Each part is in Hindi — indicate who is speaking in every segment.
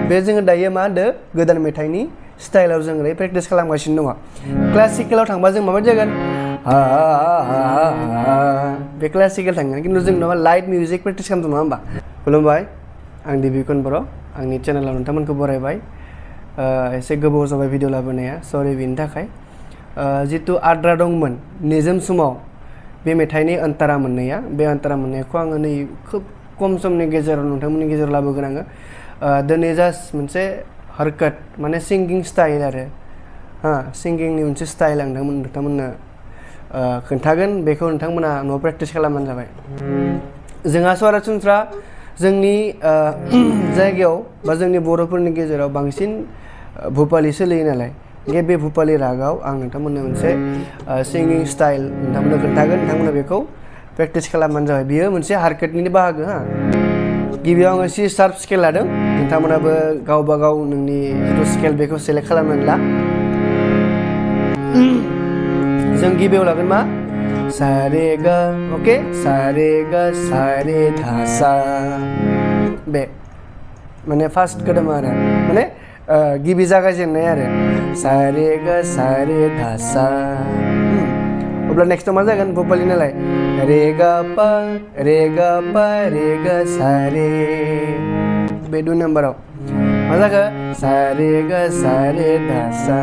Speaker 1: बे जोङो दायो मा होनदो गोदान मेथाइनि स्टाइलाव जों ओरै प्रेक्टिस खालामगासिनो दङ क्लासिकेलाव थांबा जों माबायदि जागोन बे क्लासिकेल थांगोन खिन्थु जों नङा लाइट मिउजिक प्रेक्टिस खालामदों नङा होमबा खुलुमबाय आं दिबिकन बर' आंनि चेनेलाव नोंथांमोनखौ बरायबाय एसे गोबाव जाबाय भिडिअ लाबोनाया सरि बेनि थाखाय जितु आद्रा दंमोन निजोम समाव बे मेथाइनि अन्तरा मोननाया बे अन्तरा मोननायखौ आङो नै खोब खम समनि गेजेराव नोंथांमोननि गेजेराव लाबोगोन आङो दिनै जास्ट मोनसे हरकत माने सिंगिं स्टाइल आरो सिंगिंनि मोनसे स्टाइल आं नोंथांमोननो खोन्थागोन बेखौ नोंथांमोना न'आव प्रेक्टिस खालामबानो जाबाय जोंहा सरासनस्रा जोंनि जायगायाव बा जोंनि बर'फोरनि गेजेराव बांसिन भुपालि सोलियो नालाय बे भुपालि रागाव आं नोंथांमोननो मोनसे सिंगिं स्टाइल नोंथांमोननो खोन्थागोन नोंथांमोना बेखौ प्रेक्टिस खालामबानो जाबाय बियो मोनसे हारकतनिनो बाहागो गिबियाव आङो सि शार्प स्केल लादों नोंथांमोनाबो गावबा गाव नोंनि जिथु स्केल बेखौ सेलेक्ट खालामनानै ला जों गिबियाव लागोन मा सा रे गा ओके सा रे गा सा रे धा सा बे माने फार्स्ट कदम आरो माने गिबि जागायजेननाय आरो सा रे गा सा रे धा सा अब्ला नेक्स्टआव मा जागोन भुपालि नालाय रे गा पा रे गा सा रे बे 2 नाम्बाराव मा जाखो सा रे गा सा रे धा सा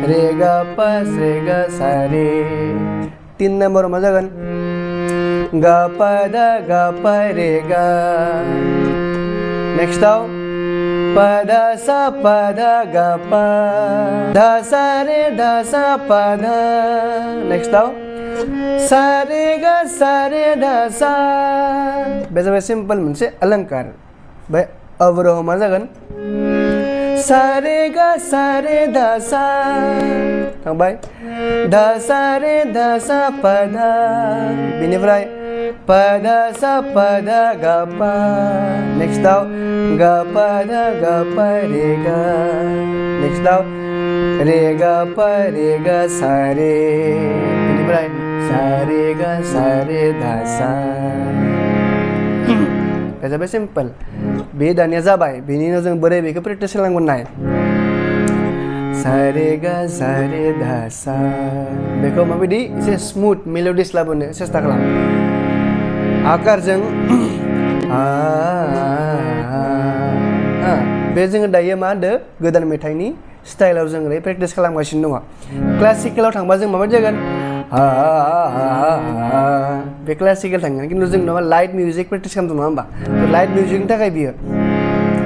Speaker 1: रे गा पा सा रे 3 नाम्बाराव मा जागोन गा पा रे गा नेक्स्टआव पा धा गा पा धा सा पा धा नेक्स्टआव सा रे धा सा बे जाबाय सिम्पल मोनसे अलंकार बे अवरोह मा जागोन सा रे धा सा थांबाय धा सा पा धा बेनिफ्राय पा धा गा पा नेक्स्टआव गा पा रे गा नेक्स्टआव रे गा सा रे बेनिफ्राय सा रे धा सा बे जाबाय सिम्पल बे दानिया जाबाय बेनि उनाव जों बोरै बेखौ प्रेक्टिस खालामगोन नाय सा रे धा सा बेखौ माबायदि एसे स्मुथ मेल'डिस लाबोनो सेस्था खालाम आकारजों बे जोङो दायो मा होनदो गोदान मेथाइनि स्टाइलाव जों ओरै प्रेक्टिस खालामगासिनो दङ क्लासिकेलाव थांबा जों माबायदि जागोन बे क्लासिकेल थांगोन खिन्थु जों नङा लाइट मिउजिक प्रेक्टिस खालामदों नङा होमबा लाइट मिउजिकनि थाखाय बियो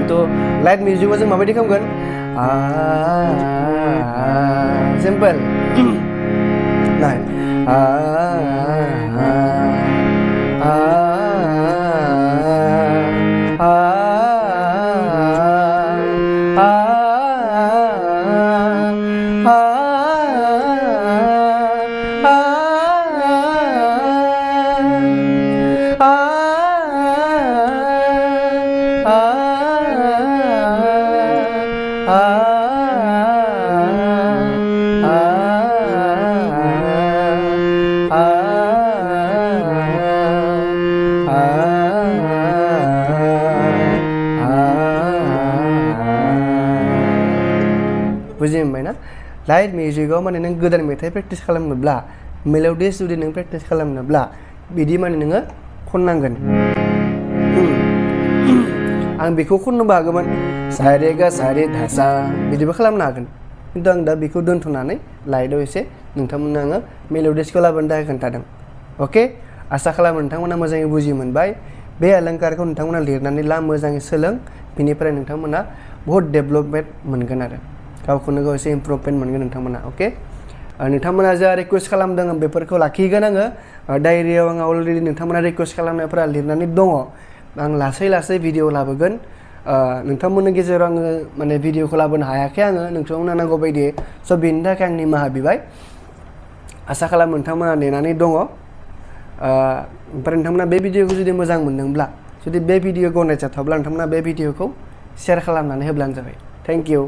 Speaker 1: थ' लाइट मिउजिकआव जों माबायदि खालामगोन सिम्पल नाय बुजि मोनबाय ना लाइट मिउजिकआव माने नों गोदान मेथाइ प्रेक्टिस खालामनोब्ला मेल'डिस जुदि नों प्रेक्टिस खालामनोब्ला बिदि माने नोङो खननांगोन आं बेखौ खननोबो हागौमोन सा रे गा सा रे धा सा बिदिबो खालामनो हागोन खिन्थु आं दा बेखौ दोनथ'नानै लाइटआव एसे नोंथांमोननो आङो मेल'डिसखौ लाबोनो थाखाय खोन्थादों अके आसा खालामो नोंथांमोना मोजाङै बुजि मोनबाय बे अलंकारखौ नोंथांमोना लिरनानै ला मोजाङै सोलों बिनिफ्राय नोंथांमोना बहुत डेभलपमेन्ट मोनगोन आरो गावखौनो गाव एसे इमप्रुभमेन्ट मोनगोन नोंथांमोना अके नोंथांमोना जा रिकुवेस्ट खालामदों बेफोरखौ लाखिगोन आङो डायरियाव आं अलरेडि नोंथांमोना रिकुवेस्ट खालामनायफोरा लिरनानै दङ आं लासै लासै भिडिअ लाबोगोन नोंथांमोननि गेजेराव आङो माने भिडिअखौ लाबोनो हायाखै आङो नोंथांमोना नांगौ बायदि स' बेनि थाखाय आं निमाहा बिबाय आसा खालामो नोंथांमोना नेनानै दङ ओमफ्राय नोंथांमोना बे भिडिअखौ जुदि मोजां मोनदोंब्ला जुदि बे भिडिअ गनायजाथावब्ला नोंथांमोना बे भिडिअखौ शेयार खालामनानै होब्लानो जाबाय थेंक इउ